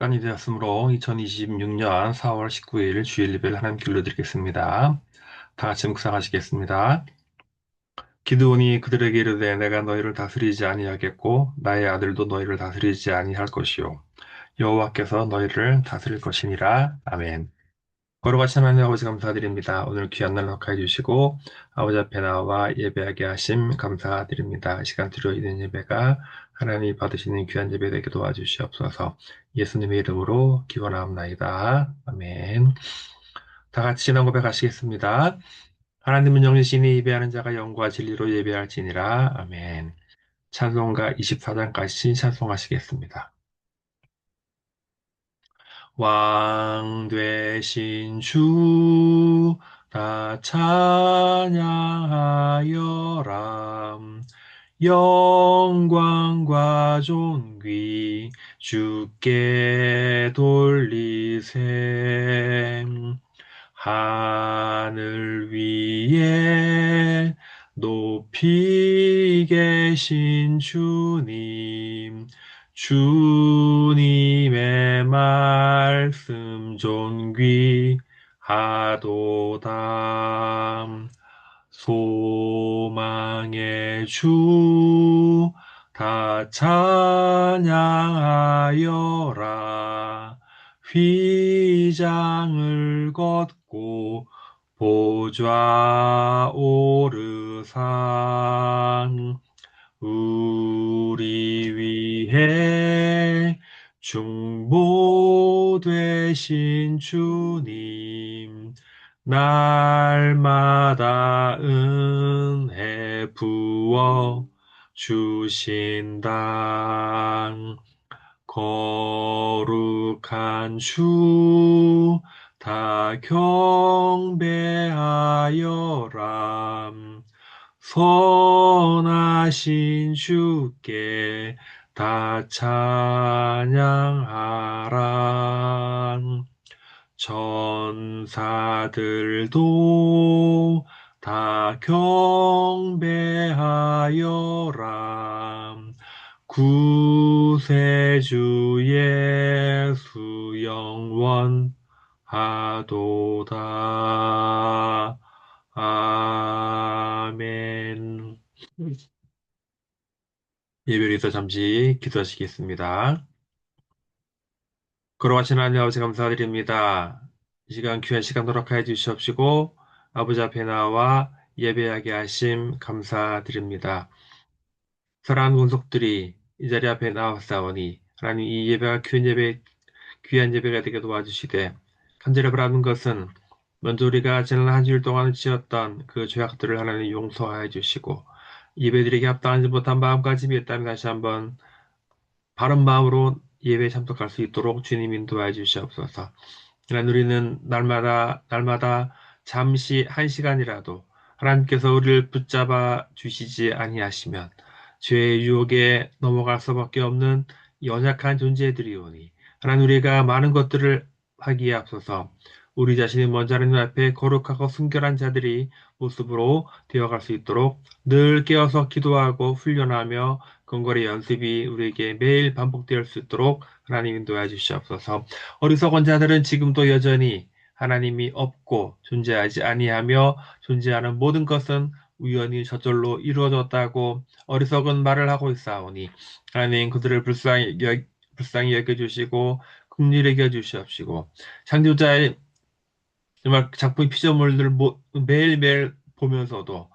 시간이 되었으므로 2026년 4월 19일 주일 예배를 하나님께 올려드리겠습니다. 다 같이 묵상하시겠습니다. 기드온이 그들에게 이르되 내가 너희를 다스리지 아니하겠고 나의 아들도 너희를 다스리지 아니할 것이요 여호와께서 너희를 다스릴 것이니라. 아멘. 거룩하신 하나님 아버지 감사드립니다. 오늘 귀한 날 허락해 주시고 아버지 앞에 나와 예배하게 하심 감사드립니다. 이 시간 드려있는 예배가 하나님이 받으시는 귀한 예배 되게 도와주시옵소서. 예수님의 이름으로 기원하옵나이다. 아멘. 다 같이 신앙 고백하시겠습니다. 하나님은 영이시니 예배하는 자가 영과 진리로 예배할지니라. 아멘. 찬송가 24장까지 찬송하시겠습니다. 왕 되신 주 다 찬양하여라. 영광과 존귀 주께 돌리셈. 하늘 위에 높이 계신 주님, 주님의 말씀 존귀하도다. 소망의 주 다 찬양하여라. 휘장을 걷고 보좌 오르상 우리 위해 중보되신 주님 날마다 은혜 부어 주신다. 거룩한 주 다 경배하여라. 선하신 주께 다 찬양하라. 천사들도 다 경배하여라. 구세주 예수 영원하도다. 아멘. 예배에서 잠시 기도하시겠습니다. 걸어가신 하나님 아버지 감사드립니다. 이 시간 귀한 시간 허락하여 주시옵시고 아버지 앞에 나와 예배하게 하심 감사드립니다. 사랑하는 권속들이 이 자리 앞에 나왔사오니 하나님 이 예배가 귀한 예배가 되게 도와주시되 간절히 바라는 것은 먼저 우리가 지난 한 주일 동안 지었던 그 죄악들을 하나님 용서하여 주시고 예배드리기 합당하지 못한 마음까지 있다면 다시 한번 바른 마음으로 예배에 참석할 수 있도록 주님 인도하여 주시옵소서. 하나님 우리는 날마다 잠시 한 시간이라도 하나님께서 우리를 붙잡아 주시지 아니하시면 죄의 유혹에 넘어갈 수밖에 없는 연약한 존재들이오니 하나님 우리가 많은 것들을 하기에 앞서서 우리 자신이 먼저 하나님 앞에 거룩하고 순결한 자들이 모습으로 되어갈 수 있도록 늘 깨어서 기도하고 훈련하며 근거리 연습이 우리에게 매일 반복될 수 있도록 하나님 인도해 주시옵소서. 어리석은 자들은 지금도 여전히 하나님이 없고 존재하지 아니하며 존재하는 모든 것은 우연히 저절로 이루어졌다고 어리석은 말을 하고 있사오니 하나님 그들을 불쌍히 여겨주시고 긍휼히 여겨주시옵시고 창조자의 정말 작품 피조물들을 매일매일 보면서도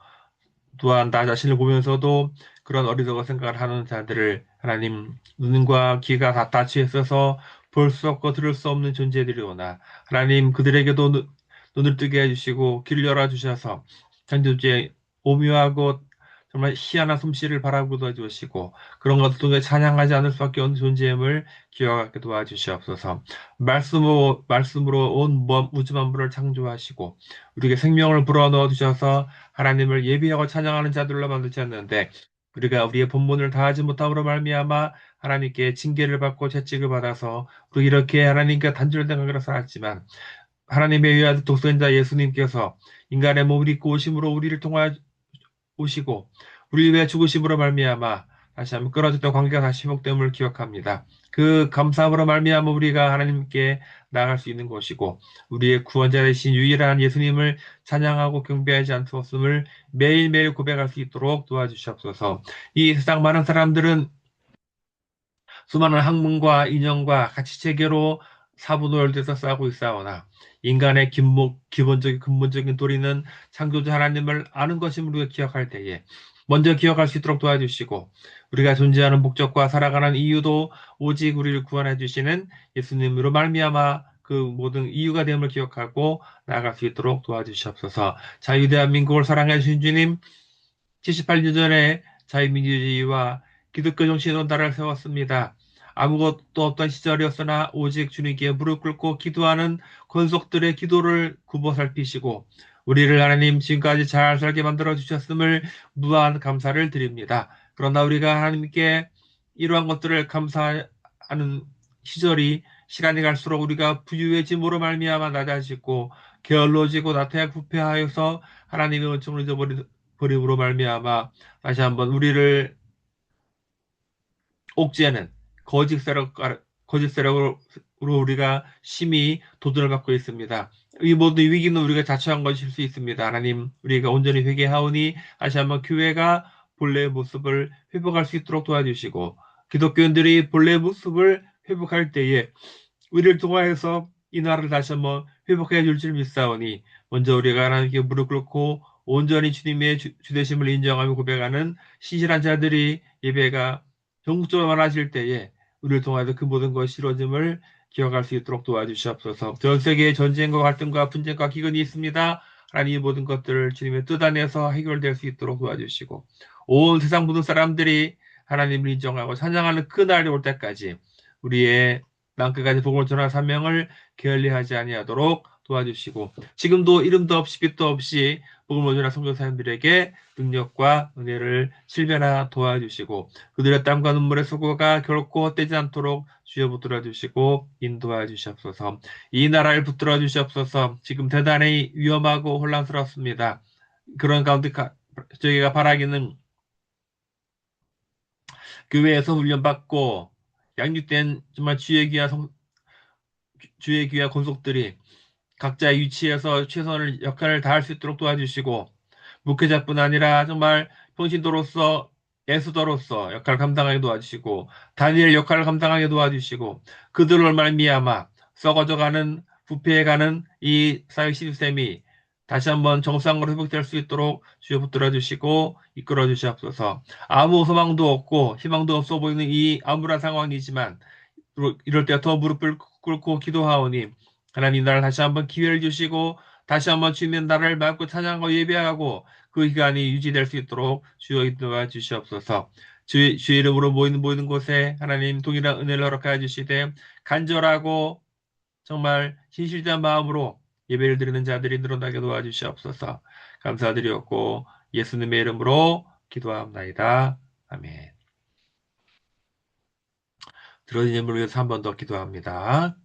또한 나 자신을 보면서도 그런 어리석은 생각을 하는 자들을 하나님 눈과 귀가 다 닫혀 있어서 볼 수 없고 들을 수 없는 존재들이오나 하나님 그들에게도 눈을 뜨게 해주시고 귀를 열어주셔서 창조주의 오묘하고 정말 희한한 솜씨를 바라보도 해주시고 그런 것을 통해 찬양하지 않을 수밖에 없는 존재임을 기억하게 도와주시옵소서. 말씀으로 온 우주 만물을 창조하시고 우리에게 생명을 불어넣어 주셔서 하나님을 예비하고 찬양하는 자들로 만드셨는데 우리가 우리의 본분을 다하지 못함으로 말미암아 하나님께 징계를 받고 채찍을 받아서 우리 이렇게 하나님께 단절된 관계로 살았지만 하나님의 위아들 독생자 예수님께서 인간의 몸을 입고 오심으로 우리를 통하여 오시고 우리 위해 죽으심으로 말미암아 다시 한번 끊어졌던 관계가 다시 회복됨을 기억합니다. 그 감사함으로 말미암아 우리가 하나님께 나아갈 수 있는 것이고 우리의 구원자 되신 유일한 예수님을 찬양하고 경배하지 않았음을 매일매일 고백할 수 있도록 도와주시옵소서. 이 세상 많은 사람들은 수많은 학문과 인연과 가치 체계로 사분노열돼서 싸우고 있사오나 인간의 기본적인 근본적인 도리는 창조주 하나님을 아는 것임을 우리가 기억할 때에 먼저 기억할 수 있도록 도와주시고 우리가 존재하는 목적과 살아가는 이유도 오직 우리를 구원해 주시는 예수님으로 말미암아 그 모든 이유가 됨을 기억하고 나아갈 수 있도록 도와주시옵소서. 자유대한민국을 사랑해 주신 주님, 78년 전에 자유민주주의와 기독교 정신으로 나라를 세웠습니다. 아무것도 없던 시절이었으나 오직 주님께 무릎 꿇고 기도하는 권속들의 기도를 굽어 살피시고 우리를 하나님 지금까지 잘 살게 만들어 주셨음을 무한 감사를 드립니다. 그러나 우리가 하나님께 이러한 것들을 감사하는 시간이 갈수록 우리가 부유해짐으로 말미암아 낮아지고 게을러지고 나태하 부패하여서 하나님의 은총을 잊어버림으로 말미암아 다시 한번 우리를 옥죄는 거짓 세력으로 우리가 심히 도전을 받고 있습니다. 이 모든 위기는 우리가 자초한 것일 수 있습니다. 하나님, 우리가 온전히 회개하오니 다시 한번 교회가 본래의 모습을 회복할 수 있도록 도와주시고 기독교인들이 본래의 모습을 회복할 때에 우리를 통하여서 이 나라를 다시 한번 회복해 줄 줄 믿사오니 먼저 우리가 하나님께 무릎 꿇고 온전히 주님의 주되심을 인정하며 고백하는 신실한 자들이 예배가 전국적으로 많아질 때에 우리를 통하여서 그 모든 것이 이루어짐을 기억할 수 있도록 도와주시옵소서. 전 세계에 전쟁과 갈등과 분쟁과 기근이 있습니다. 하나님 이 모든 것들을 주님의 뜻 안에서 해결될 수 있도록 도와주시고 온 세상 모든 사람들이 하나님을 인정하고 찬양하는 그 날이 올 때까지 우리의 땅끝까지 복음을 전할 사명을 게을리하지 아니하도록 도와주시고 지금도 이름도 없이 빛도 없이 복음을 전할 선교사님들에게 능력과 은혜를 실변하 도와주시고 그들의 땀과 눈물의 수고가 결코 헛되지 않도록 주여 붙들어 주시고 인도하여 주시옵소서. 이 나라를 붙들어 주시옵소서. 지금 대단히 위험하고 혼란스럽습니다. 그런 가운데 저희가 바라기는 교회에서 훈련받고 양육된 정말 주의 귀와 권속들이 각자의 위치에서 최선을 역할을 다할 수 있도록 도와주시고 목회자뿐 아니라 정말 평신도로서 애수도로서 역할을 감당하게 도와주시고 다니엘 역할을 감당하게 도와주시고 그들을 말미암아 썩어져가는 부패해가는 이 사회 시스템이 다시 한번 정상으로 회복될 수 있도록 주여 붙들어 주시고 이끌어 주시옵소서. 아무 소망도 없고 희망도 없어 보이는 이 암울한 상황이지만 이럴 때 더 무릎을 꿇고 기도하오니 하나님 나를 다시 한번 기회를 주시고 다시 한번 주님의 나라를 밟고 찬양하고 예배하고 그 기간이 유지될 수 있도록 주여 인도해 주시옵소서. 주 이름으로 모이는 곳에 하나님 동일한 은혜를 허락하여 주시되 간절하고 정말 진실된 마음으로 예배를 드리는 자들이 늘어나게 도와주시옵소서. 감사드리옵고 예수님의 이름으로 기도합나이다. 아멘. 들어진 예물을 위해서 한 번 더 기도합니다.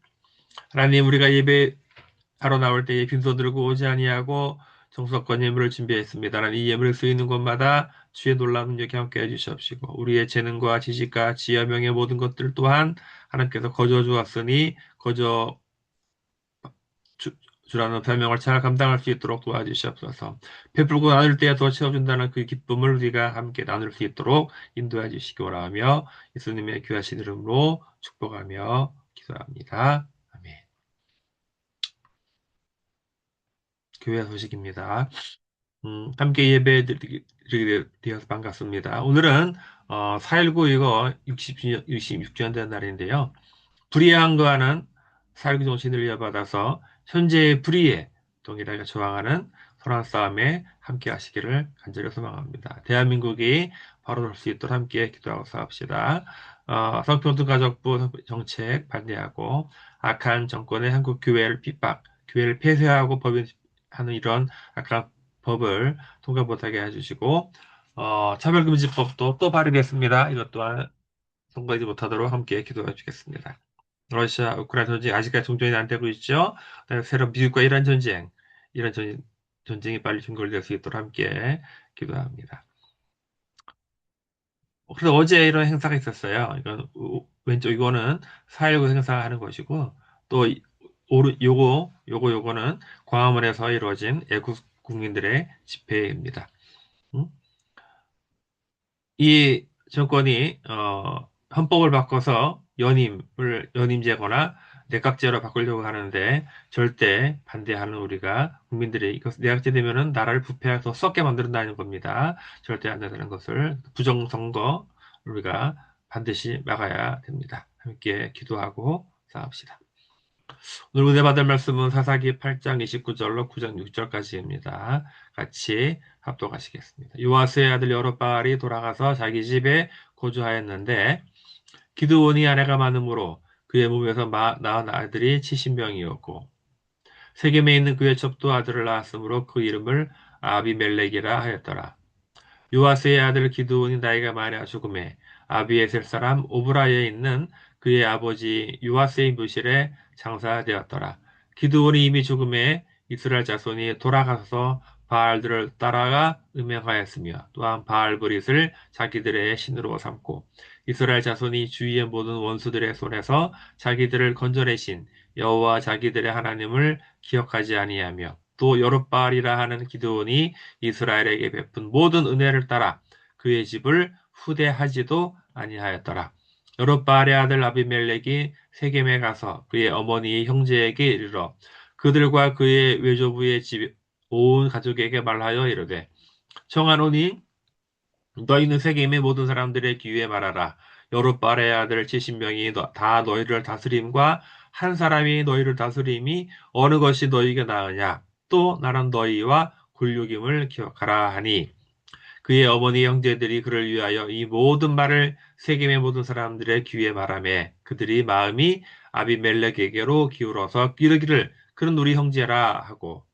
하나님 우리가 예배하러 나올 때에 빈손 들고 오지 아니하고 정성껏 예물을 준비했습니다. 하나님 이 예물을 쓰이는 곳마다 주의 놀라운 능력이 함께 해주시옵시고 우리의 재능과 지식과 지혜와 명예 모든 것들 또한 하나님께서 거저 주었으니 거저 주라는 별명을 잘 감당할 수 있도록 도와주시옵소서. 베풀고 나눌 때에 더 채워준다는 그 기쁨을 우리가 함께 나눌 수 있도록 인도해 주시기 원하며 예수님의 귀하신 이름으로 축복하며 기도합니다. 아멘. 교회 소식입니다. 함께 예배 드리게 되어서 반갑습니다. 오늘은 4.19 이거 66주년 된 날인데요. 불의한 거하는 4.19 정신을 이어받아서 현재의 불의에 동일하게 저항하는 선한 싸움에 함께 하시기를 간절히 소망합니다. 대한민국이 바로 설 수 있도록 함께 기도하고 싸웁시다. 성평등가족부 정책 반대하고 악한 정권의 한국 교회를 교회를 폐쇄하고 법인하는 이런 악한 법을 통과 못하게 해주시고 차별금지법도 또 발의됐습니다. 이것 또한 통과하지 못하도록 함께 기도해 주겠습니다. 러시아, 우크라이나 전쟁 아직까지 종전이 안 되고 있죠. 새로 미국과 이란 전쟁이 빨리 종결될 수 있도록 함께 기도합니다. 그래서 어제 이런 행사가 있었어요. 이건 왼쪽 이거는 4.19 행사하는 것이고 또 요거는 광화문에서 이루어진 애국 국민들의 집회입니다. 음? 이 정권이 헌법을 바꿔서 연임제거나 내각제로 바꾸려고 하는데 절대 반대하는 우리가 국민들이 이것 내각제 되면은 나라를 부패해서 썩게 만든다는 겁니다. 절대 안 된다는 것을 부정선거 우리가 반드시 막아야 됩니다. 함께 기도하고 싸웁시다. 오늘 은혜 받을 말씀은 사사기 8장 29절로 9장 6절까지입니다. 같이 합독하시겠습니다. 요아스의 아들 여롯바알이 돌아가서 자기 집에 거주하였는데 기드온이 아내가 많으므로 그의 몸에서 낳은 아들이 70명이었고 세겜에 있는 그의 첩도 아들을 낳았으므로 그 이름을 아비멜렉이라 하였더라. 요아스의 아들 기드온이 나이가 많아 죽음에 아비에셀 사람 오브라에 있는 그의 아버지 요아스의 묘실에 장사되었더라. 기드온이 이미 죽음에 이스라엘 자손이 돌아가서 바알들을 따라가 음행하였으며 또한 바알브릿을 자기들의 신으로 삼고 이스라엘 자손이 주위의 모든 원수들의 손에서 자기들을 건져내신 여호와 자기들의 하나님을 기억하지 아니하며 또 여룻바알이라 하는 기드온이 이스라엘에게 베푼 모든 은혜를 따라 그의 집을 후대하지도 아니하였더라. 여룻바알의 아들 아비멜렉이 세겜에 가서 그의 어머니의 형제에게 이르러 그들과 그의 외조부의 집 온 가족에게 말하여 이르되 청하노니 너희는 세겜의 모든 사람들의 귀에 말하라. 여룻바알의 아들 70명이 다 너희를 다스림과 한 사람이 너희를 다스림이 어느 것이 너희에게 나으냐. 또 나는 너희와 굴육임을 기억하라 하니 그의 어머니 형제들이 그를 위하여 이 모든 말을 세겜의 모든 사람들의 귀에 말하며 그들이 마음이 아비멜렉에게로 기울어서 이르기를 그는 우리 형제라 하고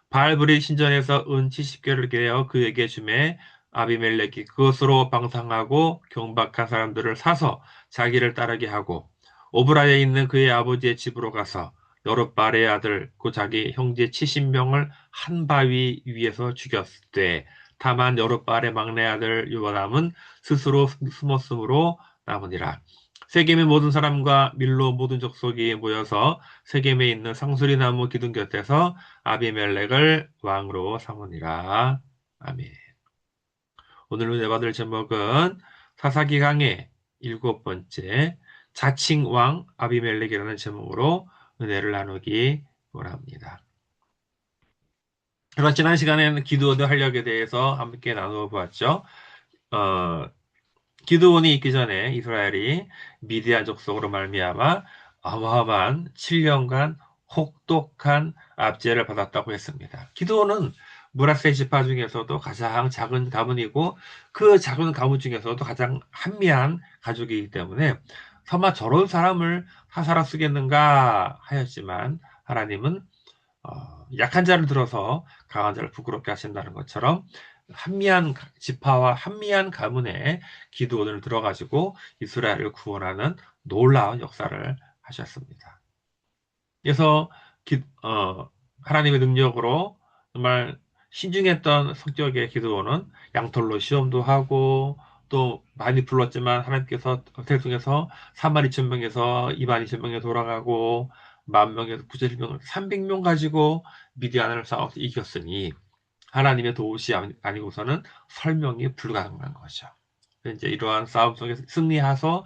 바알브리 신전에서 은 70개를 개어 그에게 주매 아비멜렉이 그것으로 방탕하고 경박한 사람들을 사서 자기를 따르게 하고 오브라에 있는 그의 아버지의 집으로 가서 여룻바알의 아들 그 자기 형제 70명을 한 바위 위에서 죽였되 다만 여룻바알의 막내 아들 요바람은 스스로 숨었으므로 남으니라. 세겜의 모든 사람과 밀로 모든 족속이 모여서 세겜에 있는 상수리 나무 기둥 곁에서 아비멜렉을 왕으로 삼으니라. 아멘. 오늘 은혜 받을 제목은 사사기강의 일곱 번째 자칭왕 아비멜렉이라는 제목으로 은혜를 나누기 원합니다. 그럼 지난 시간에는 기드온의 활약에 대해서 함께 나누어 보았죠. 어, 기드온이 있기 전에 이스라엘이 미디안 족속으로 말미암아 어마어마한 7년간 혹독한 압제를 받았다고 했습니다. 기드온은 므낫세 지파 중에서도 가장 작은 가문이고 그 작은 가문 중에서도 가장 한미한 가족이기 때문에 설마 저런 사람을 하사라 쓰겠는가 하였지만 하나님은 약한 자를 들어서 강한 자를 부끄럽게 하신다는 것처럼 한미한 지파와 한미한 가문에 기드온을 들어가지고 이스라엘을 구원하는 놀라운 역사를 하셨습니다. 그래서 하나님의 능력으로 정말 신중했던 성격의 기드온은 양털로 시험도 하고 또 많이 불렀지만 하나님께서 대통에서 3만 2천 명에서 2만 2천 명에 돌아가고 1만 명에서 9천 300명 가지고 미디안을 싸워서 이겼으니 하나님의 도우시 아니고서는 설명이 불가능한 거죠. 이제 이러한 싸움 속에서 승리해서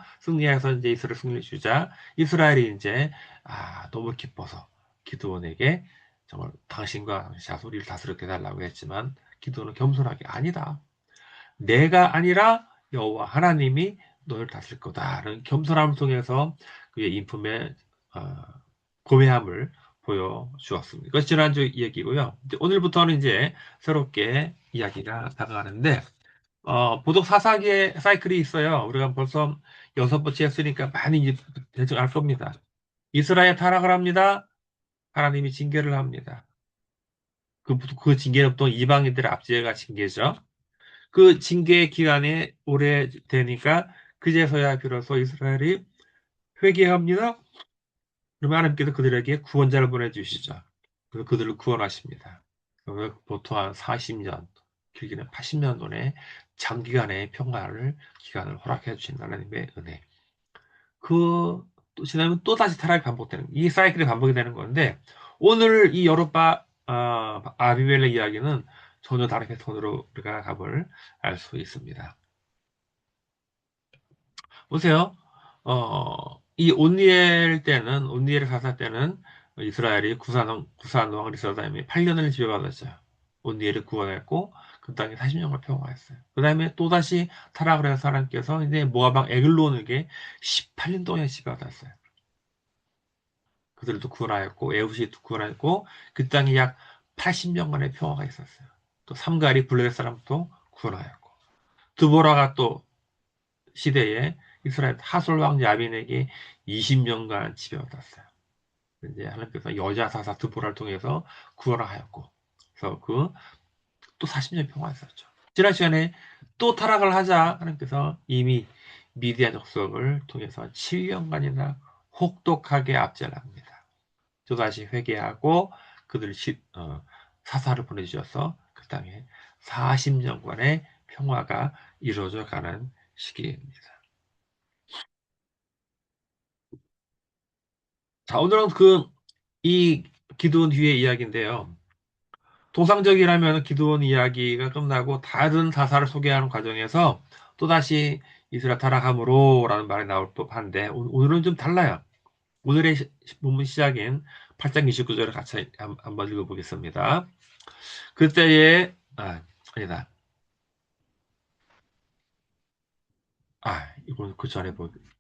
이제 이스라엘 승리를 주자 이스라엘이 이제 너무 기뻐서 기드온에게 정말 당신과 자손을 다스리게 달라고 했지만 기드온은 겸손하게 아니다. 내가 아니라 여호와 하나님이 너를 다스릴 거다라는 겸손함을 통해서 그의 인품의 어, 고매함을 보여주었습니다. 이것이 지난주 얘기고요. 오늘부터는 이제 새롭게 이야기가 다가가는데 보통 사사기의 사이클이 있어요. 우리가 벌써 6번째 했으니까 많이 이제 대충 알 겁니다. 이스라엘 타락을 합니다. 하나님이 징계를 합니다. 그 징계는 보통 이방인들의 압제가 징계죠. 그 징계 기간이 오래되니까 그제서야 비로소 이스라엘이 회개합니다. 그러면 하나님께서 그들에게 구원자를 보내주시죠. 그래서 그들을 구원하십니다. 보통 한 40년, 길게는 80년 전에 장기간의 평화를 기간을 허락해 주신 하나님의 은혜. 그, 또 지나면 또 다시 타락이 반복되는, 이 사이클이 반복이 되는 건데, 오늘 이 아비멜렉 이야기는 전혀 다른 패턴으로 우리가 답을 알 수 있습니다. 보세요. 이 온니엘 사사 때는 이스라엘이 구산 왕을 있었다 다음에 8년을 지배받았어요. 온니엘을 구원했고, 그 땅에 40년을 평화했어요. 그 다음에 또다시 타락을 해서 하나님께서 이제 모압 왕 에글론에게 18년 동안 지배받았어요. 그들도 구원하였고, 에우시도 구원하였고, 그 땅에 약 80년간의 평화가 있었어요. 또 삼가리 블레셋 사람도 구원하였고, 드보라가 또 시대에 이스라엘 하솔 왕 야빈에게 20년간 지배받았어요. 이제 하나님께서 여자 사사 드보라를 통해서 구원하였고, 그래서 또 40년 평화했었죠. 지난 시간에 또 타락을 하자 하나님께서 이미 미디안 족속을 통해서 7년간이나 혹독하게 압제합니다. 또다시 회개하고 그들 사사를 보내주셔서 그 땅에 40년간의 평화가 이루어져 가는 시기입니다. 자, 오늘은 이 기드온 뒤의 이야기인데요. 통상적이라면 기드온 이야기가 끝나고 다른 사사를 소개하는 과정에서 또다시 이스라엘 타락함으로 라는 말이 나올 법한데 오늘은 좀 달라요. 오늘의 본문 시작인 8장 29절을 같이 한번 읽어보겠습니다. 그때에 아니다. 이건 그 전에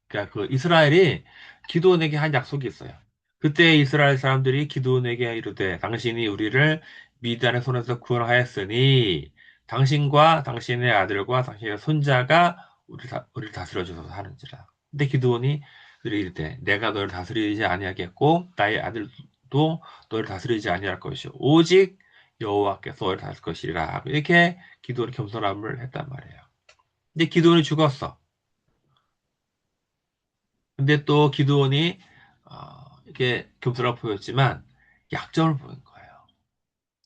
그러니까 그 이스라엘이 기드온에게 한 약속이 있어요. 그때 이스라엘 사람들이 기드온에게 이르되 당신이 우리를 미디안의 손에서 구원하였으니 당신과 당신의 아들과 당신의 손자가 우리를 다스려 주소서 하는지라. 근데 기드온이 그들이 이르되 내가 너를 다스리지 아니하겠고 나의 아들도 너를 다스리지 아니할 것이요 오직 여호와께서 너를 다스릴 것이라. 이렇게 기드온이 겸손함을 했단 말이에요. 근데 기드온이 죽었어. 근데 또 기드온이 이렇게 겸손을 보였지만 약점을 보인 거예요.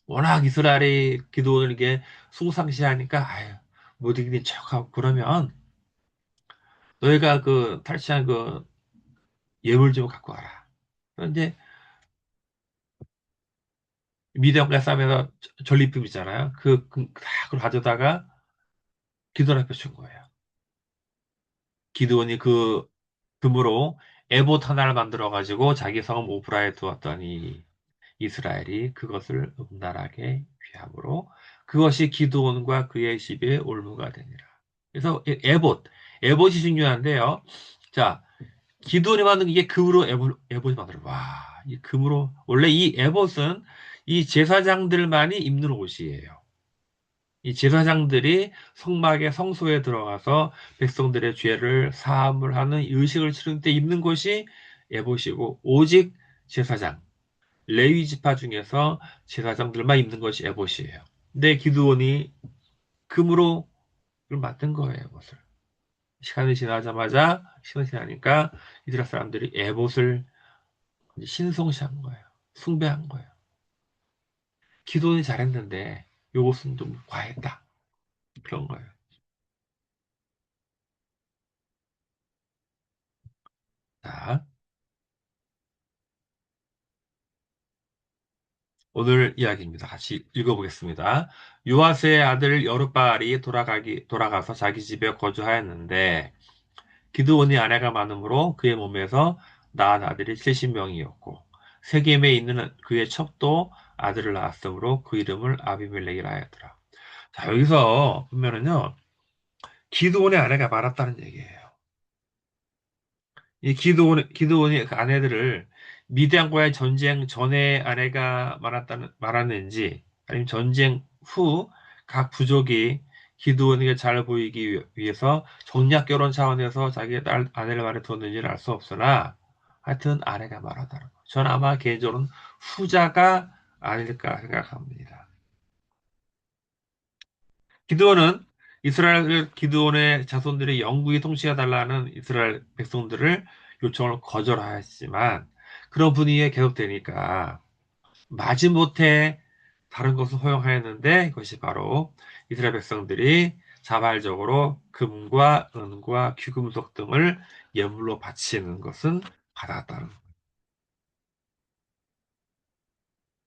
워낙 이스라엘이 기드온을 이게 숭상시하니까 아유 못 이기는 척하고 그러면 너희가 그 탈취한 그 예물 좀 갖고 와라. 그런데 미디안과 싸움에서 전리품 있잖아요. 다 그걸 가져다가 기드온 앞에 준 거예요. 기드온이 그 금으로 에봇 하나를 만들어 가지고 자기 성 오프라에 두었더니 이스라엘이 그것을 음란하게 귀함으로 그것이 기드온과 그의 집의 올무가 되니라. 그래서 에봇이 중요한데요. 자, 기드온이 만든 이게 금으로 에봇이 만들어. 와, 이 금으로 원래 이 에봇은 이 제사장들만이 입는 옷이에요. 이 제사장들이 성막의 성소에 들어가서 백성들의 죄를 사함을 하는 의식을 치를 때 입는 것이 에봇이고 오직 제사장 레위 지파 중에서 제사장들만 입는 것이 에봇이에요. 근데 기드온이 금으로 그걸 만든 거예요, 에봇을. 시간이 지나니까 이스라엘 사람들이 에봇을 신성시한 거예요. 숭배한 거예요. 기드온이 잘했는데 요것은 좀 과했다. 그런 거예요. 자, 오늘 이야기입니다. 같이 읽어보겠습니다. 요아스의 아들 여룻바알이 돌아가서 자기 집에 거주하였는데 기드온이 아내가 많으므로 그의 몸에서 낳은 아들이 70명이었고 세겜에 있는 그의 첩도 아들을 낳았으므로 그 이름을 아비멜렉이라 하였더라. 자, 여기서 보면은요. 기드온의 아내가 많았다는 얘기예요. 이 기드온이 그 아내들을 미디안과의 전쟁 전에 아내가 많았는지 아니면 전쟁 후 각 부족이 기드온에게 잘 보이기 위해서 정략 결혼 차원에서 자기 아내를 많이 두었는지는 알 수 없으나 하여튼 아내가 많았다는 거. 저는 아마 개인적으로는 후자가 아닐까 생각합니다. 기드온은 기드온의 자손들이 영구히 통치해달라는 이스라엘 백성들을 요청을 거절하였지만 그런 분위기가 계속되니까 마지못해 다른 것을 허용하였는데 이것이 바로 이스라엘 백성들이 자발적으로 금과 은과 귀금속 등을 예물로 바치는 것은 받았다는 것.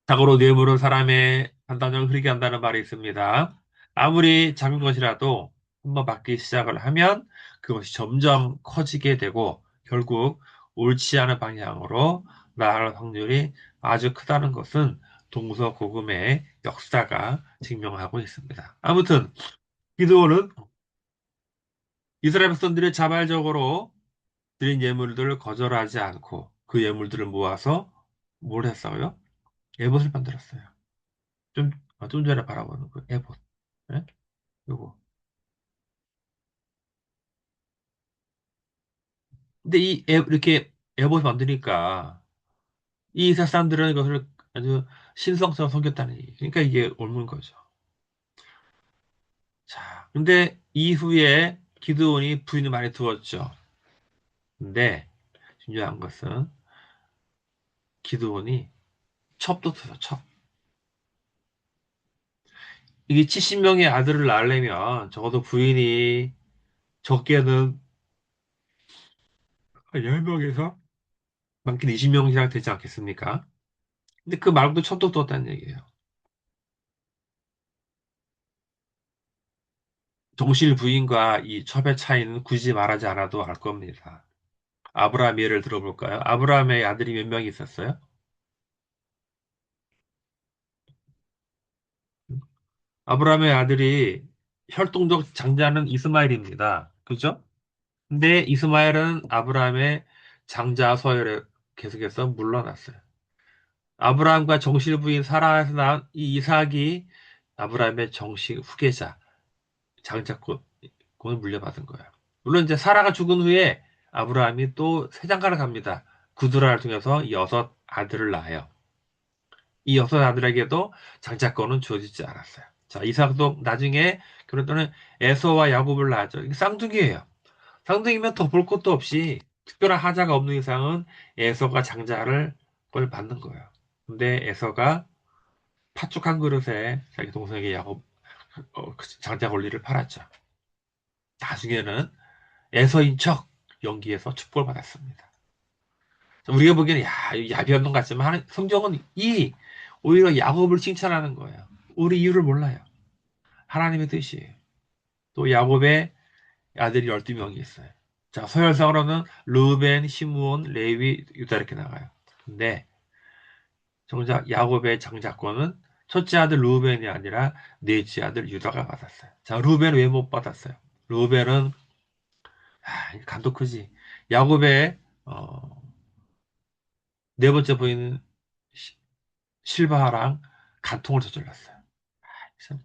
자고로 뇌물은 사람의 판단력을 흐리게 한다는 말이 있습니다. 아무리 작은 것이라도 한번 받기 시작을 하면 그것이 점점 커지게 되고 결국 옳지 않은 방향으로 나아갈 확률이 아주 크다는 것은 동서고금의 역사가 증명하고 있습니다. 아무튼 기드온은 이스라엘 백성들이 자발적으로 드린 예물들을 거절하지 않고 그 예물들을 모아서 뭘 했어요? 에봇을 만들었어요. 좀, 좀 전에 바라보는 그 에봇. 예? 요거. 근데 이렇게 에봇을 만드니까 이 이스라엘 사람들은 이것을 아주 신성처럼 섬겼다는 얘기. 그러니까 이게 옳은 거죠. 자, 근데 이후에 기드온이 부인을 많이 두었죠. 근데 중요한 것은 기드온이 첩도 두어 첩. 이게 70명의 아들을 낳으려면 적어도 부인이 적게는 10명에서 많게는 20명 이상 되지 않겠습니까? 근데 그 말고도 첩도 떴다는 얘기예요. 동실 부인과 이 첩의 차이는 굳이 말하지 않아도 알 겁니다. 아브라함의 예를 들어볼까요? 아브라함의 아들이 몇 명이 있었어요? 아브라함의 아들이 혈통적 장자는 이스마엘입니다. 그죠? 근데 이스마엘은 아브라함의 장자 서열에 계속해서 물러났어요. 아브라함과 정실 부인 사라에서 낳은 이 이삭이 아브라함의 정식 후계자, 장자권을 물려받은 거예요. 물론 이제 사라가 죽은 후에 아브라함이 또 새 장가를 갑니다. 구두라를 통해서 여섯 아들을 낳아요. 이 여섯 아들에게도 장자권은 주어지지 않았어요. 자, 이삭도 나중에 그랬더니 에서와 야곱을 낳았죠. 이게 쌍둥이에요. 쌍둥이면 더 볼 것도 없이 특별한 하자가 없는 이상은 에서가 장자를 걸 받는 거예요. 근데 에서가 팥죽 한 그릇에 자기 동생에게 야곱 그 장자 권리를 팔았죠. 나중에는 에서인 척 연기해서 축복을 받았습니다. 우리가 보기에는 야비한 놈 같지만 성경은 오히려 야곱을 칭찬하는 거예요. 우리 이유를 몰라요. 하나님의 뜻이에요. 또 야곱의 아들이 12명이 있어요. 자, 서열상으로는 르우벤, 시므온, 레위, 유다 이렇게 나가요. 근데 정작 야곱의 장자권은 첫째 아들 르우벤이 아니라 넷째 아들 유다가 받았어요. 자, 르우벤은 왜 못 받았어요? 르우벤은 간도 크지. 야곱의 네 번째 부인 실바랑 간통을 저질렀어요. 참,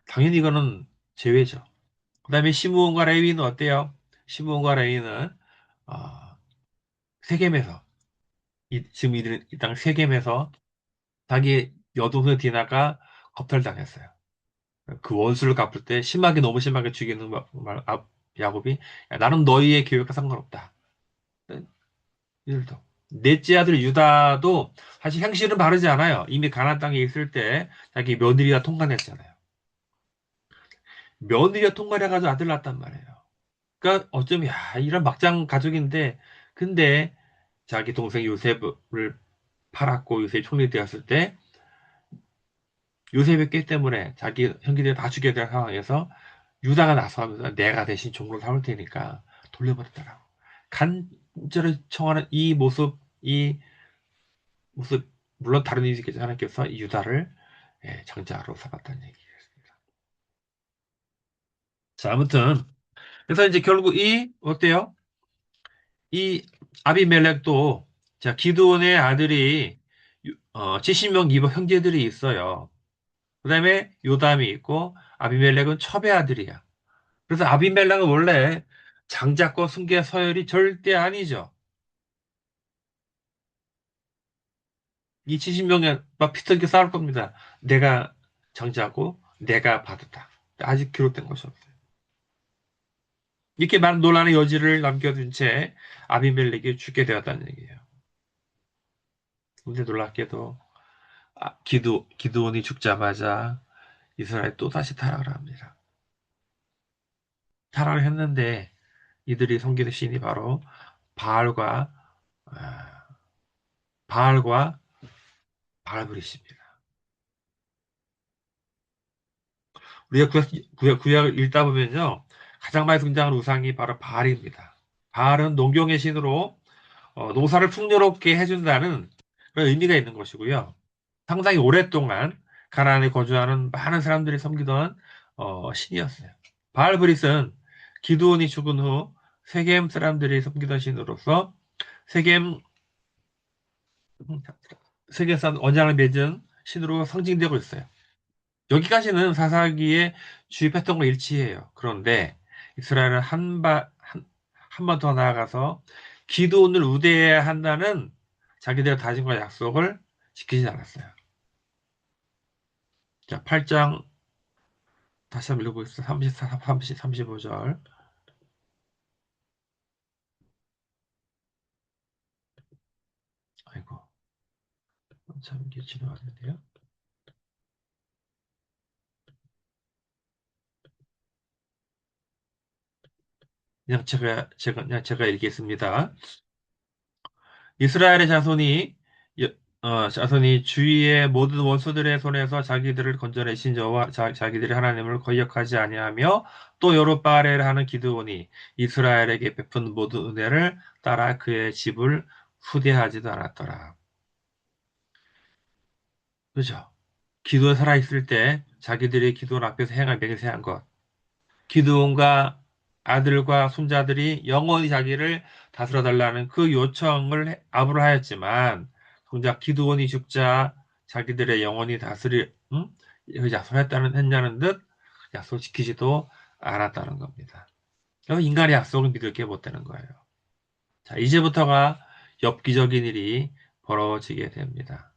당연히 이거는 제외죠. 그 다음에 시므온과 레위는 어때요? 시므온과 레위는 어, 세겜에서 지금 이 땅 세겜에서 자기 여동생 디나가 겁탈당했어요. 그 원수를 갚을 때 너무 심하게 죽이는 야곱이 야, 나는 너희의 계획과 상관없다. 이들도 넷째 아들 유다도 사실 행실은 바르지 않아요. 이미 가나안 땅에 있을 때 자기 며느리가 통관했잖아요. 며느리가 통관해가지고 아들 낳았단 말이에요. 그러니까 어쩌면 이런 막장 가족인데 근데 자기 동생 요셉을 팔았고 요셉이 총리 되었을 때 요셉의 꾀 때문에 자기 형제들이 다 죽여야 될 상황에서 유다가 나서면서 내가 대신 종으로 삼을 테니까 돌려버렸더라고. 간절히 청하는 이 모습, 물론 다른 이유겠지 하나님께서 이 유다를 장자로 삼았다는 얘기겠습니다. 자, 아무튼 그래서 이제 결국 어때요? 이 아비멜렉도 자 기드온의 아들이 70명 이방 형제들이 있어요. 그다음에 요담이 있고 아비멜렉은 첩의 아들이야. 그래서 아비멜렉은 원래 장자권 승계 서열이 절대 아니죠. 이 70명에 막 피터게 싸울 겁니다. 내가 장자고 내가 받았다. 아직 기록된 것이 없어요. 이렇게 많은 논란의 여지를 남겨둔 채 아비멜렉이 죽게 되었다는 얘기예요. 근데 놀랍게도 기드온이 죽자마자 이스라엘 또 다시 타락을 합니다. 타락을 했는데 이들이 섬기는 신이 바로 바알과 아, 바알과 바알브리십니다. 우리가 구약을 읽다 보면요. 가장 많이 등장하는 우상이 바로 바알입니다. 바알은 농경의 신으로 농사를 풍요롭게 해준다는 그런 의미가 있는 것이고요. 상당히 오랫동안 가나안에 거주하는 많은 사람들이 섬기던 신이었어요. 바알브릿은 기드온이 죽은 후 세겜 사람들이 섬기던 신으로서 세겜 세겜 사람 언약을 맺은 신으로 상징되고 있어요. 여기까지는 사사기에 주입 패턴과 일치해요. 그런데 이스라엘은 한 번 더 나아가서 기드온을 우대해야 한다는 자기들의 다짐과 약속을 지키지 않았어요. 자, 8장 다시 한번 읽어보겠습니다. 34, 30, 35절. 아이고, 참, 이게 지나갔는데요. 그냥 제가 읽겠습니다. 이스라엘의 자손이 주위의 모든 원수들의 손에서 자기들을 건져내신 저와 자기들의 하나님을 거역하지 아니하며 또 여룻바알을 하는 기드온이 이스라엘에게 베푼 모든 은혜를 따라 그의 집을 후대하지도 않았더라. 그죠? 기드온 살아있을 때 자기들이 기드온 앞에서 행할 맹세한 것. 기드온과 아들과 손자들이 영원히 자기를 다스려 달라는 그 요청을 압을 하였지만 정작 기드온이 죽자 자기들의 영원히 그 했냐는 듯 약속 지키지도 않았다는 겁니다. 인간의 약속을 믿을 게 못 되는 거예요. 자, 이제부터가 엽기적인 일이 벌어지게 됩니다.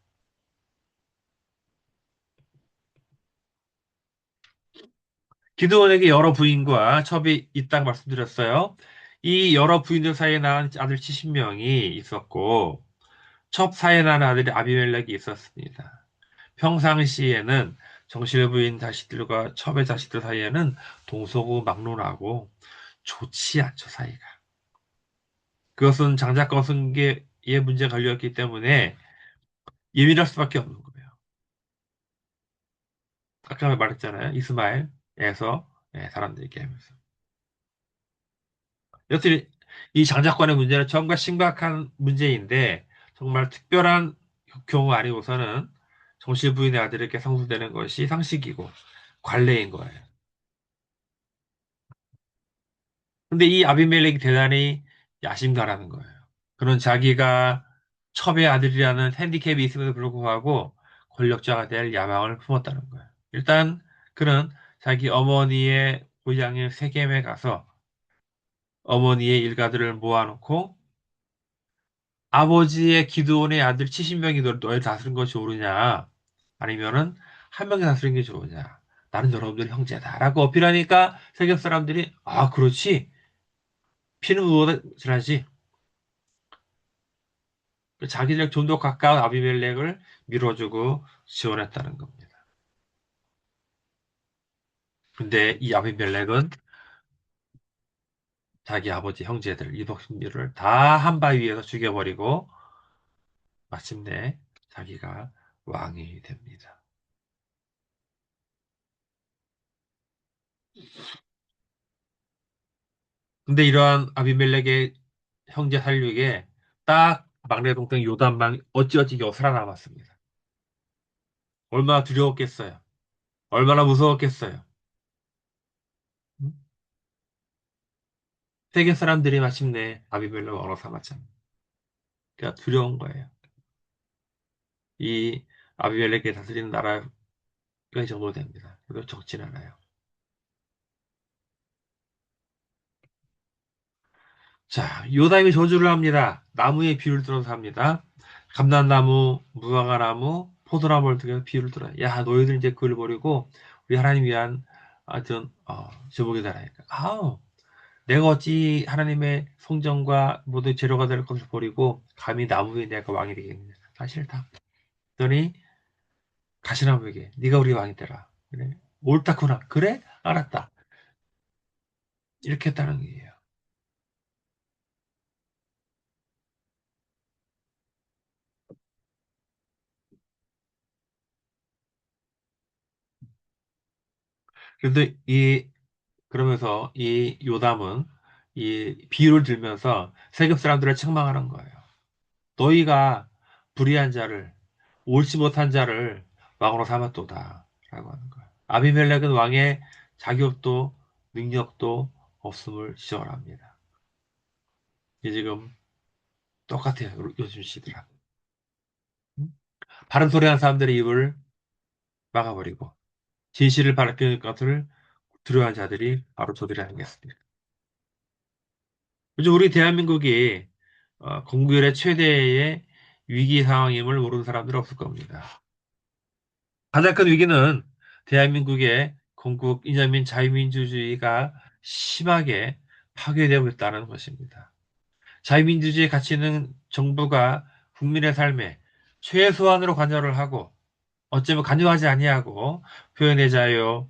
기드온에게 여러 부인과 첩이 있다고 말씀드렸어요. 이 여러 부인들 사이에 낳은 아들 70명이 있었고, 첩 사이에 낳은 아들이 아비멜렉이 있었습니다. 평상시에는 정실 부인 자식들과 첩의 자식들 사이에는 동서고막론하고 좋지 않죠, 사이가. 그것은 장자권 승계의 문제가 걸렸기 때문에 예민할 수밖에 없는 거예요. 아까 말했잖아요. 이스마엘에서 사람들 얘기하면서. 여튼 이 장자권의 문제는 정말 심각한 문제인데 정말 특별한 경우 아니고서는 정실 부인의 아들에게 상속되는 것이 상식이고 관례인 거예요. 근데 이 아비멜렉이 대단히 야심가라는 거예요. 그는 자기가 첩의 아들이라는 핸디캡이 있음에도 불구하고 권력자가 될 야망을 품었다는 거예요. 일단 그는 자기 어머니의 고향인 세겜에 가서 어머니의 일가들을 모아놓고 아버지의 기드온의 아들 70명이 너를 다스린 것이 옳으냐? 아니면은 한 명이 다스린 게 좋으냐? 나는 여러분들의 형제다. 라고 어필하니까 세겜 사람들이 아, 그렇지. 피는 무엇보다 지나지. 자기들 좀 더 가까운 아비멜렉을 밀어주고 지원했다는 겁니다. 근데 이 아비멜렉은 자기 아버지 형제들 이복신들을 다 한 바위 위에서 죽여버리고 마침내 자기가 왕이 됩니다. 근데 이러한 아비멜렉의 형제 살육에 딱 막내 동생 요담만 어찌어찌 살아남았습니다. 얼마나 두려웠겠어요. 얼마나 무서웠겠어요. 음? 세계 사람들이 마침내 아비멜렉 왕으로 삼았잖아요. 그러니까 두려운 거예요. 이 아비멜렉이 다스리는 나라가 이 정도 됩니다. 그래도 적진 않아요. 자, 요담이 저주를 합니다. 나무에 비유를 들어서 합니다. 감람나무, 무화과나무, 포도나무를 등에서 비유를 들어요. 야, 너희들 이제 그걸 버리고 우리 하나님 위한 하여튼 제목이 다라니까. 아우, 내가 어찌 하나님의 성전과 모든 재료가 될 것을 버리고 감히 나무 위에 내가 왕이 되겠느냐. 아, 싫다. 그러니 가시나무에게 네가 우리 왕이 되라. 그래. 옳다구나. 그래? 알았다. 이렇게 했다는 거예요. 그런데 그러면서 이 요담은 이 비유를 들면서 세겜 사람들을 책망하는 거예요. 너희가 불의한 자를, 옳지 못한 자를 왕으로 삼았도다. 라고 하는 거예요. 아비멜렉은 왕의 자격도 능력도 없음을 지적합니다. 이게 지금 똑같아요. 요즘 시대랑. 바른 소리 하는 사람들의 입을 막아버리고 진실을 바라는 것을 두려워하는 자들이 바로 저들이 아니겠습니까? 요즘 우리 대한민국이 건국열의 최대의 위기 상황임을 모르는 사람들은 없을 겁니다. 가장 큰 위기는 대한민국의 건국 이념인 자유민주주의가 심하게 파괴되고 있다는 것입니다. 자유민주주의 가치는 정부가 국민의 삶에 최소한으로 관여를 하고 어쩌면 관여하지 아니하고 표현의 자유,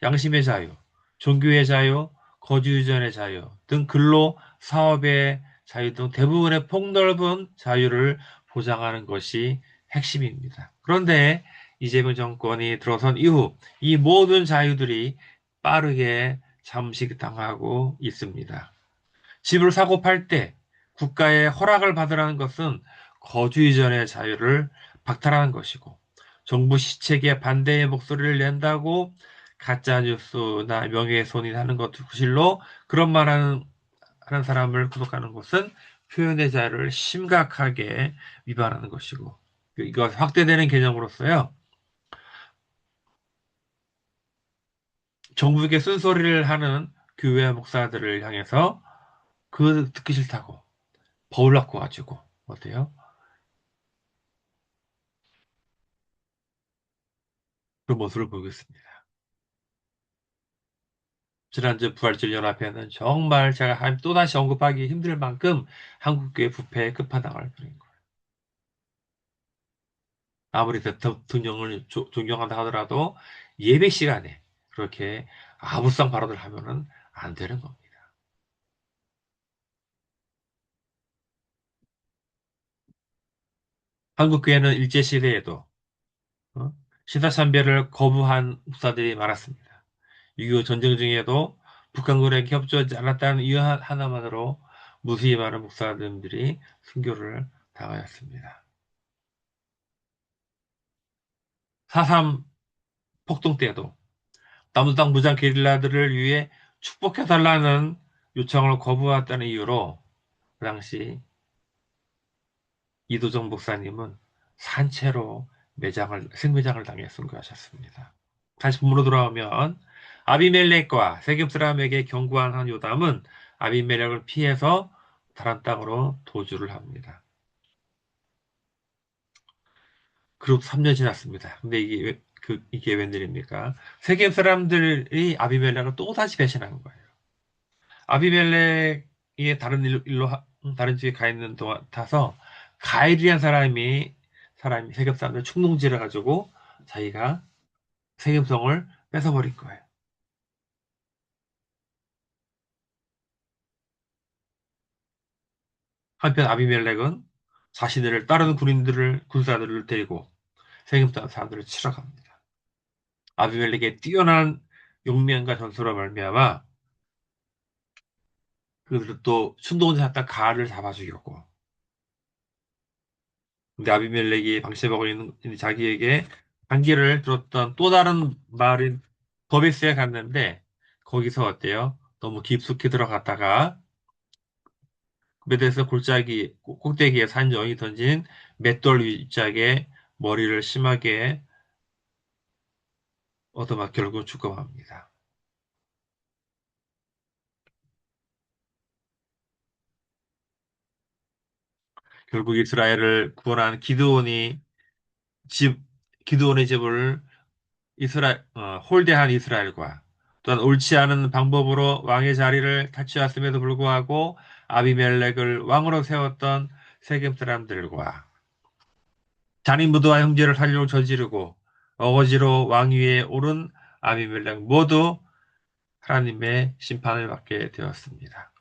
양심의 자유, 종교의 자유, 거주유전의 자유 등 근로, 사업의 자유 등 대부분의 폭넓은 자유를 보장하는 것이 핵심입니다. 그런데 이재명 정권이 들어선 이후 이 모든 자유들이 빠르게 잠식당하고 있습니다. 집을 사고 팔 때 국가의 허락을 받으라는 것은 거주 이전의 자유를 박탈하는 것이고 정부 시책에 반대의 목소리를 낸다고 가짜 뉴스나 명예훼손이라는 것 구실로 그런 하는 사람을 구속하는 것은 표현의 자유를 심각하게 위반하는 것이고 이거 확대되는 개념으로서요. 정부에게 쓴소리를 하는 교회 목사들을 향해서 그 듣기 싫다고 벌 받고 가지고 어때요? 그런 모습을 보이고 있습니다. 지난주 부활절연합회는 정말 제가 또다시 언급하기 힘들 만큼 한국교회 부패의 끝판왕을 부린 거예요. 아무리 대통령을 존경한다 하더라도 예배 시간에 그렇게 아부상 발언을 하면은 안 되는 겁니다. 한국교회는 일제시대에도 어? 신사참배를 거부한 목사들이 많았습니다. 6.25 전쟁 중에도 북한군에게 협조하지 않았다는 이유 하나만으로 무수히 많은 목사님들이 순교를 당하였습니다. 4.3 폭동 때도 남수당 무장 게릴라들을 위해 축복해달라는 요청을 거부했다는 이유로 그 당시 이도정 목사님은 산채로 생매장을 당해 순교하셨습니다. 다시 본문으로 돌아오면 아비멜렉과 세겜 사람에게 경고한 한 요담은 아비멜렉을 피해서 다른 땅으로 도주를 합니다. 그리고 3년 지났습니다. 근데 이게 웬일입니까? 세겜 사람들이 아비멜렉을 또다시 배신한 거예요. 아비멜렉이 다른 집에 가 있는 동안 타서 가일이란 사람이 세겜 사람들 충동질을 가지고 자기가 세겜성을 뺏어버린 거예요. 한편 아비멜렉은 자신을 따르는 군사들을 데리고 세겜 사람들을 치러 갑니다. 아비멜렉의 뛰어난 용맹과 전술로 말미암아 그들은 또 충동을 했다 가를 잡아 죽였고 근데 아비멜렉이 방치하고 있는 자기에게 반기를 들었던 또 다른 마을인 더베스에 갔는데 거기서 어때요? 너무 깊숙이 들어갔다가 메대에서 꼭대기에 산 여인이 던진 맷돌 위짝에 머리를 심하게 얻어맞 결국 죽어갑니다. 결국 이스라엘을 구원한 집 기드온의 집을 홀대한 이스라엘과 또한 옳지 않은 방법으로 왕의 자리를 타취했음에도 불구하고 아비멜렉을 왕으로 세웠던 세겜 사람들과 잔인무도와 형제를 살려고 저지르고 어거지로 왕위에 오른 아비멜렉 모두 하나님의 심판을 받게 되었습니다.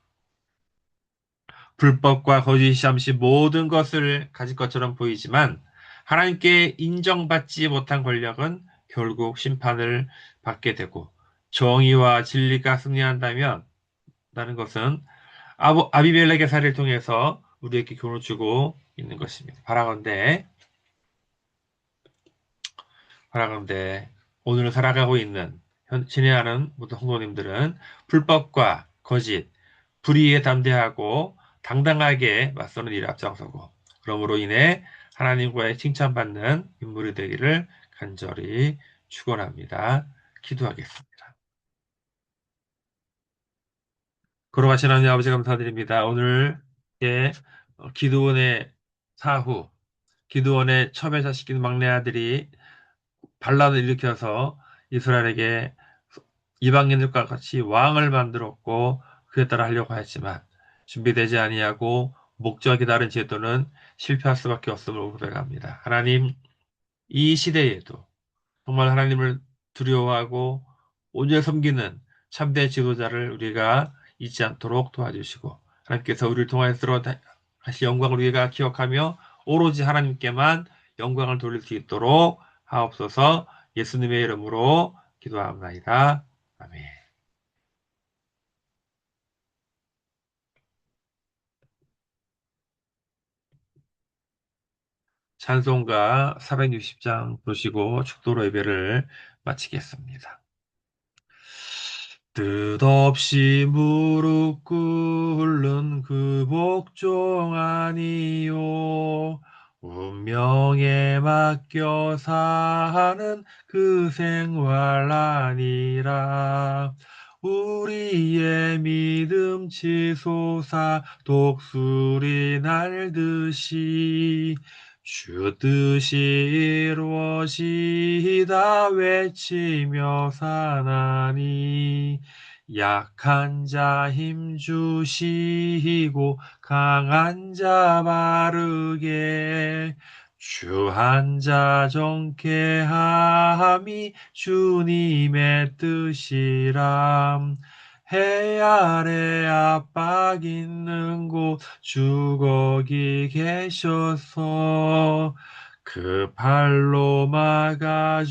불법과 거짓이 잠시 모든 것을 가질 것처럼 보이지만 하나님께 인정받지 못한 권력은 결국 심판을 받게 되고 정의와 진리가 승리한다면 라는 것은 아비멜렉의 사례를 통해서 우리에게 교훈을 주고 있는 것입니다. 바라건대 오늘 살아가고 있는 친애하는 모든 성도님들은 불법과 거짓, 불의에 담대하고 당당하게 맞서는 일에 앞장서고 그러므로 인해 하나님과의 칭찬받는 인물이 되기를 간절히 축원합니다. 기도하겠습니다. 걸어가신 하나님 아버지 감사드립니다. 오늘 기드온의 사후, 기드온의 첩에 자식인 막내 아들이 반란을 일으켜서 이스라엘에게 이방인들과 같이 왕을 만들었고 그에 따라 하려고 했지만 준비되지 아니하고 목적이 다른 제도는 실패할 수밖에 없음을 고백합니다. 하나님, 이 시대에도 정말 하나님을 두려워하고 온전히 섬기는 참된 지도자를 우리가 잊지 않도록 도와주시고 하나님께서 우리를 통하여 하실 영광을 우리가 기억하며 오로지 하나님께만 영광을 돌릴 수 있도록 하옵소서. 예수님의 이름으로 기도합니다. 아멘. 찬송가 460장 부르시고 축도로 예배를 마치겠습니다. 뜻없이 무릎 꿇는 그 복종 아니요 운명에 맡겨 사는 그 생활 아니라 우리의 믿음 치솟아 독수리 날듯이 주 뜻이 이루어지다 외치며 사나니 약한 자 힘 주시고 강한 자 바르게 주 한 자 정케함이 주님의 뜻이람 해 아래 압박 있는 곳 주 거기 계셔서 그 발로 막아주시어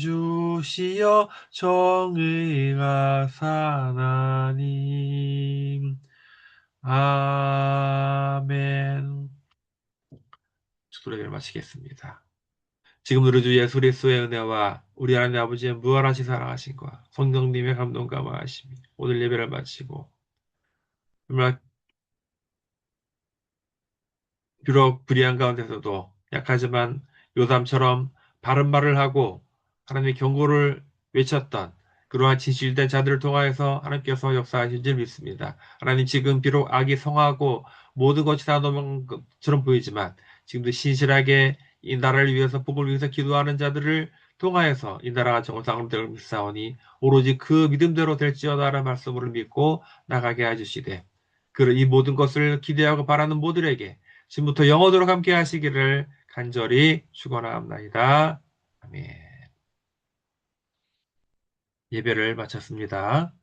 정의가 사나님. 아멘. 축도를 마치겠습니다. 지금 우리 주 예수 그리스도의 은혜와 우리 하나님 아버지의 무한하신 사랑하심과 성령님의 감동과 마하심이 오늘 예배를 마치고 정말 비록 불의한 가운데서도 약하지만 요담처럼 바른 말을 하고 하나님의 경고를 외쳤던 그러한 진실된 자들을 통하여서 하나님께서 역사하신 줄 믿습니다. 하나님 지금 비록 악이 성하고 모든 것이 다 넘어간 것처럼 보이지만 지금도 신실하게 이 나라를 위해서 복을 위해서 기도하는 자들을 통하여서 이 나라가 정상으로 될 믿사오니 오로지 그 믿음대로 될지어다라는 말씀을 믿고 나가게 해주시되 이 모든 것을 기대하고 바라는 모두에게 지금부터 영원토록 함께 하시기를 간절히 축원합니다. 아멘. 예배를 마쳤습니다.